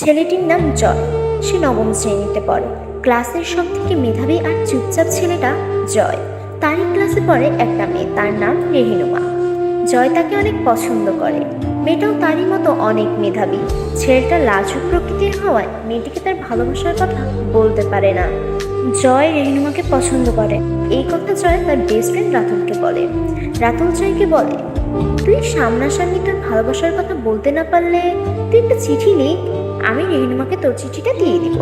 ছেলেটির নাম জয়। সে নবম শ্রেণীতে পড়ে। ক্লাসের সব থেকে মেধাবী আর চুপচাপ ছেলেটা জয়। তারই ক্লাসে পড়ে একটা মেয়ে, তার নাম রেহিনুমা। জয় তাকে অনেক পছন্দ করে। মেয়েটাও তারই মতো অনেক মেধাবী। ছেলেটা লাজুক প্রকৃতির হওয়ায় মেয়েটিকে তার ভালোবাসার কথা বলতে পারে না। জয় রেহিনুমাকে পছন্দ করে, এই কথা জয় তার বেস্ট ফ্রেন্ড রাতুলকে বলে। রাতুল জয়কে বলে, তুই সামনাসামনি তোর ভালোবাসার কথা বলতে না পারলে তুই একটা চিঠি লিখ, আমি রেহিনুমাকে তোর চিঠিটা দিয়ে দিব।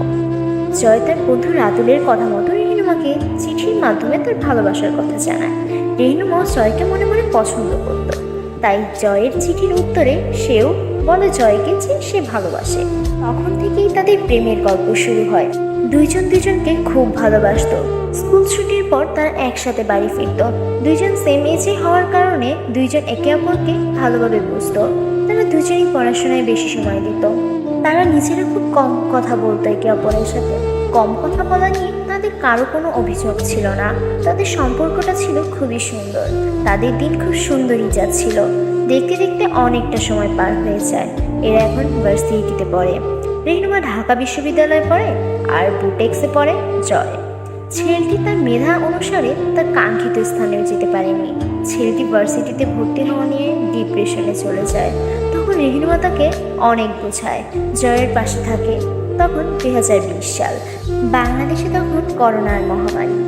জয় তার বন্ধু রাতুলের কথা মতো রেহিনুমাকে চিঠির মাধ্যমে তার ভালোবাসার কথা জানায়। রেহিনুমা জয়কে মনে মনে পছন্দ করত, তাই জয়ের চিঠির উত্তরে সেও বলে জয়কে যে সে ভালোবাসে। তখন থেকেই তাদের প্রেমের গল্প শুরু হয়। দুইজন দুজনকে খুব ভালোবাসত। স্কুল ছুটির পর তারা একসাথে বাড়ি ফিরত। দুইজন সেম এজে হওয়ার কারণে দুইজন একে অপরকে ভালোভাবে বুঝতো। তারা দুজনেই পড়াশোনায় বেশি সময় দিত। তারা নিজেরা খুব কম কথা বলতো একে অপরের সাথে। কম কথা বলা নিয়ে তাদের কারো কোনো অভিযোগ ছিল না। তাদের সম্পর্কটা ছিল খুবই সুন্দর। তাদের দিন খুব সুন্দরই যাচ্ছিল। দেখতে দেখতে অনেকটা সময় পার হয়ে যায়। এরা এখন ভার্সিটিতে পড়ে। রেহিনুমা ঢাকা বিশ্ববিদ্যালয়ে পড়ে আর বুটেক্সে পড়ে জয়। ছেলেটি তার মেধা অনুসারে তার কাঙ্ক্ষিত স্থানেও যেতে পারেনি। ছেলেটি ভার্সিটিতে ভর্তি হওয়া নিয়ে ডিপ্রেশনে চলে যায়। তখন রেহিনুমা তাকে অনেক বোঝায়, জয়ের পাশে থাকে। তখন 2020 সাল। বাংলাদেশে তখন করোনার মহামারী।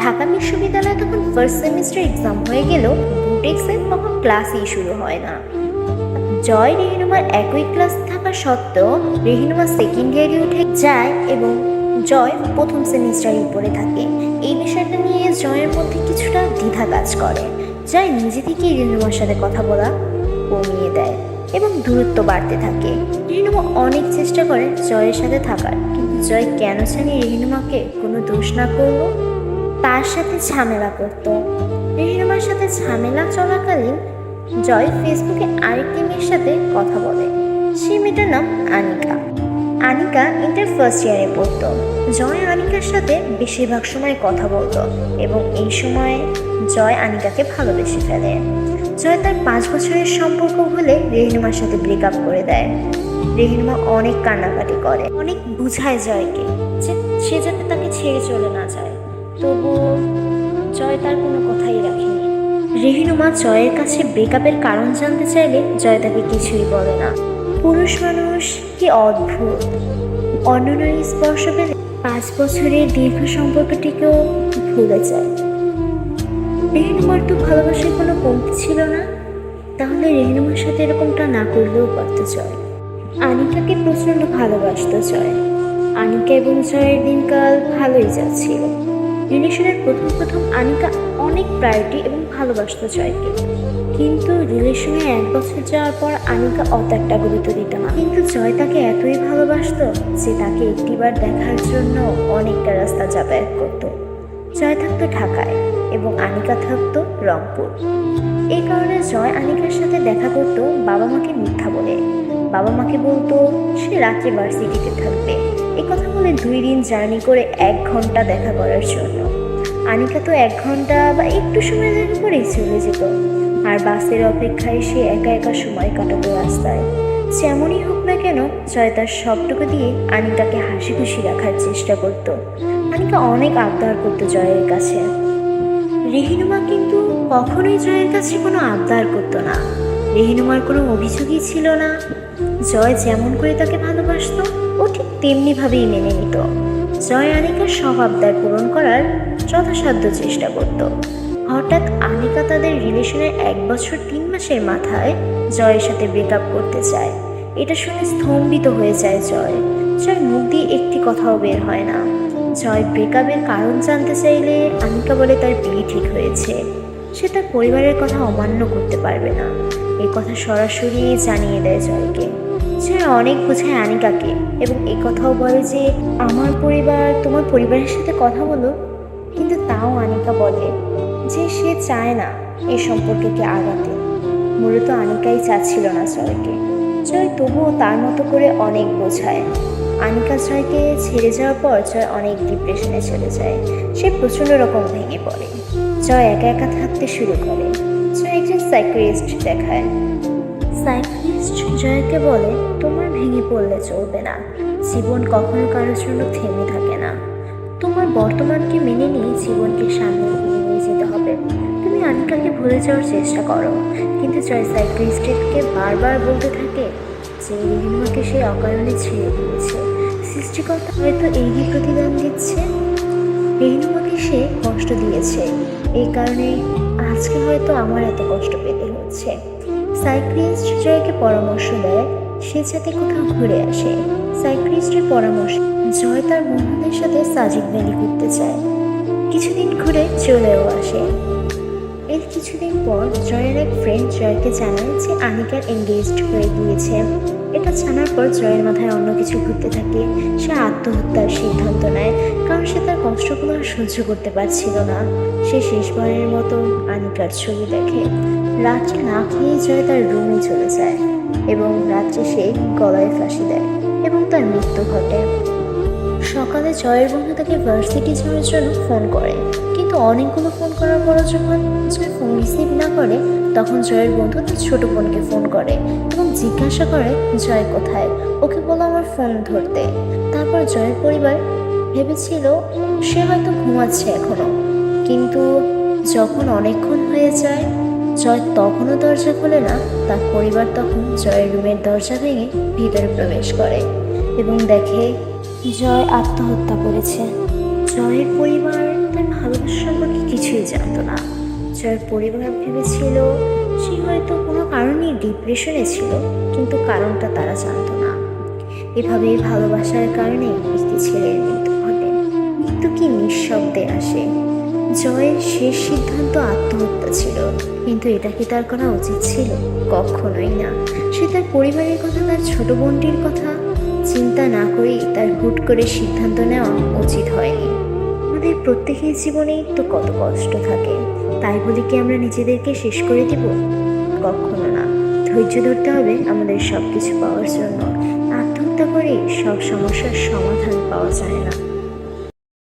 ঢাকা বিশ্ববিদ্যালয়ে তখন ফার্স্ট সেমিস্টার এক্সাম হয়ে গেলেও বুটেক্সের তখন ক্লাসই শুরু হয় না। জয় রেহিনুমার একই ক্লাস থাকা সত্ত্বেও রেহিনুমা সেকেন্ড ইয়ারে উঠে যায় এবং জয় প্রথম সেমিস্টারেই পড়ে থাকে। এই বিষয়টা নিয়ে জয়ের মধ্যে কিছুটা দ্বিধা কাজ করে। জয় নিজে থেকেই রেহিনুমার সাথে কথা বলা কমিয়ে দেয় এবং দূরত্ব বাড়তে থাকে। রেহিনুমা অনেক চেষ্টা করে জয়ের সাথে থাকার, কিন্তু জয় কেন জানি রেহিনুমাকে কোনো দোষ না করলো তার সাথে ঝামেলা করত। রেহিনুমার সাথে ঝামেলা চলাকালীন জয় ফেসবুকে আরেকটি মেয়ের সাথে কথা বলে। সেই মেয়েটার নাম আনিকা। আনিকা ইন্টার ফার্স্ট ইয়ারে পড়তো। জয় আনিকার সাথে বেশিরভাগ সময় কথা বলতো এবং এই সময়ে জয় আনিকাকে ভালোবেসে ফেলে। জয় তার 5 বছরের সম্পর্ক হলে রেহিনুমার সাথে ব্রেকআপ করে দেয়। রেহিনুমা অনেক কান্নাকাটি করে, অনেক বুঝায় জয়কে যে সে যাতে তাকে ছেড়ে চলে না যায়, তবুও জয় তার কোনো কথাই রাখেনি। রেহিনুমা জয়ের কাছে ব্রেকআপের কারণ জানতে চাইলে জয় তাকে কিছুই বলে না। পুরুষ মানুষ কি অদ্ভুত, অন্য নারী স্পর্শ পেলে 5 বছরের দীর্ঘ সম্পর্কটিকেও ভুলে যায়। রেহিনুমার তো ভালোবাসার কোনো কমতি ছিল না, তাহলে রেহিনুমার সাথে এরকমটা না করলেও পারত জয়। আনিকাকে প্রচণ্ড ভালোবাসত জয়। আনিকা এবং জয়ের দিনকাল ভালোই যাচ্ছিল। রিলেশনের প্রথম আনিকা অনেক প্রায়োরিটি এবং ভালোবাসত জয়কে, কিন্তু রিলেশনে 1 বছর যাওয়ার পর আনিকা অত একটা গুরুত্ব দিত না। কিন্তু জয় তাকে এতই ভালোবাসত যে তাকে একটিবার দেখার জন্য অনেকটা রাস্তা যাতায়াত করত। জয় থাকতো ঢাকায় এবং আনিকা থাকতো রংপুর। এই কারণে জয় আনিকার সাথে দেখা করতো বাবা মাকে মিথ্যা বলে। বাবা মাকে বলতো সে রাত্রে ভার্সিটিতে থাকবে। এই কথা বলে 2 দিন জার্নি করে 1 ঘন্টা দেখা করার জন্য। আনিকা তো 1 ঘন্টা বা একটু সময় দেখা করেই চলে যেত, আর বাসের অপেক্ষায় সে একা একা সময় কাটাতো রাস্তায়। যেমনই হোক না কেন জয় তার সবটুকু দিয়ে আনিকাকে হাসি খুশি রাখার চেষ্টা করত। আনিকা অনেক আবদার করতো জয়ের কাছে। রেহিনুমা কিন্তু কখনোই জয়ের কাছে কোনো আবদার করতো না। রেহিনুমার কোনো অভিযোগই ছিল না। জয় যেমন করে তাকে ভালোবাসত ও ঠিক তেমনিভাবেই মেনে নিত। জয় আনিকার সব আবদার পূরণ করার যথাসাধ্য চেষ্টা করত। হঠাৎ আনিকা তাদের রিলেশনের 1 বছর 3 মাসের মাথায় জয়ের সাথে ব্রেকআপ করতে চায়। এটা শুনে স্তম্ভিত হয়ে যায় জয়। জয় মুখ দিয়ে একটি কথাও বের হয় না। জয় ব্রেকআপের কারণ জানতে চাইলে আনিকা বলে তার বিয়ে ঠিক হয়েছে, সে তার পরিবারের কথা অমান্য করতে পারবে না। এই কথা সরাসরি জানিয়ে দেয় জয়কে। জয় অনেক বোঝায় আনিকাকে এবং এই কথাও বলে যে আমার পরিবার তোমার পরিবারের সাথে কথা বলো, কিন্তু তাও আনিকা বলে যে সে চায় না এই সম্পর্ককে আগাতে। মূলত আনিকাই চাচ্ছিল না জয়কে। জয় তবুও তার মতো করে অনেক বোঝায়। আনিকা জয়কে ছেড়ে যাওয়ার পর জয় অনেক ডিপ্রেশনে চলে যায়। সে প্রচণ্ড রকম ভেঙে পড়ে। জয় একা একা থাকতে শুরু করে। জয় একজন সাইকিয়াট্রিস্ট দেখায়। সাইকিয়াট্রিস্ট সাইকিয়াট্রিস্ট জয়কে বলে, তোমার ভেঙে পড়লে চলবে না। জীবন কখনো কারোর জন্য থেমে থাকে না। তোমার বর্তমানকে মেনে নিয়ে জীবনকে সামনে এগিয়ে নিয়ে যেতে হবে। তুমি আনিকাকে ভুলে যাওয়ার চেষ্টা করো, কিন্তু জয় সাইকিয়াট্রিস্টকে বারবার বলতে থাকে যে রেহিনুমাকে সে অকারণে ছেড়ে দিয়েছে। সৃষ্টিকর্তা হয়তো এই প্রতিদান দিচ্ছে। রেহিনুমাকে সে কষ্ট দিয়েছে, এই কারণে আজকে হয়তো আমার এত কষ্ট পেতে হচ্ছে। সাইকিয়াট্রিস্ট জয়কে পরামর্শ দেয় সে যাতে কোথাও ঘুরে আসে। সাইকিয়াট্রিস্টের পরামর্শ জয় তার বন্ধুদের সাথে সাজিক ভ্যালি ঘুরতে চায়। কিছুদিন ঘুরে চলেও আসে। এর কিছুদিন পর জয়ের এক ফ্রেন্ড জয়কে জানায় যে আনিকার এনগেজড হয়ে গিয়েছে। এটা জানার পর জয়ের মাথায় অন্য কিছু ঘুরতে থাকে। সে আত্মহত্যার সিদ্ধান্ত নেয়, কারণ সে তার কষ্টগুলো আর সহ্য করতে পারছিল না। সে শেষবারের মতো আনিকার ছবি দেখে। রাত্রে না খেয়ে জয় তার রুমে চলে যায় এবং রাত্রে সে গলায় ফাঁসি দেয় এবং তার মৃত্যু ঘটে। সকালে জয়ের বন্ধু তাকে ভার্সিটি যাওয়ার জন্য ফোন করে, কিন্তু অনেকগুলো ফোন করার পরও যখন জয় ফোন রিসিভ না করে, তখন জয়ের বন্ধু তার ছোট বোনকে ফোন করে এবং জিজ্ঞাসা করে জয় কোথায়। ওকে বলো আমার ফোন ধরতে। তারপর জয়ের পরিবার ভেবেছিল সে হয়তো ঘুমাচ্ছে এখনো, কিন্তু যখন অনেকক্ষণ হয়ে যায় জয় তখনও দরজা খোলে না। তার পরিবার তখন জয়ের রুমের দরজা ভেঙে ভিতরে প্রবেশ করে এবং দেখে জয় আত্মহত্যা করেছে। জয়ের পরিবার তার ভালোবাসা সম্পর্কে কিছুই জানতো না। জয়ের পরিবার ভেবেছিল সে হয়তো কোনো কারণে ডিপ্রেশনে ছিল, কিন্তু কারণটা তারা জানতো না। এভাবে ভালোবাসার কারণে একটি ছেলের মৃত্যু ঘটে। মৃত্যু কি নিঃশব্দে আসে। জয়ের শেষ সিদ্ধান্ত আত্মহত্যা ছিল, কিন্তু এটা কি তার করা উচিত ছিল? কখনোই না। সে তার পরিবারের কথা, তার ছোট বোনটির কথা চিন্তা না করেই তার হুট করে সিদ্ধান্ত নেওয়া উচিত হয়নি। আমাদের প্রত্যেকের জীবনেই তো কত কষ্ট থাকে, তাই বলে কি আমরা নিজেদেরকে শেষ করে দিব? কখনো না। ধৈর্য ধরতে হবে আমাদের সব কিছু পাওয়ার জন্য। আত্মহত্যা করে সব সমস্যার সমাধান পাওয়া যায় না।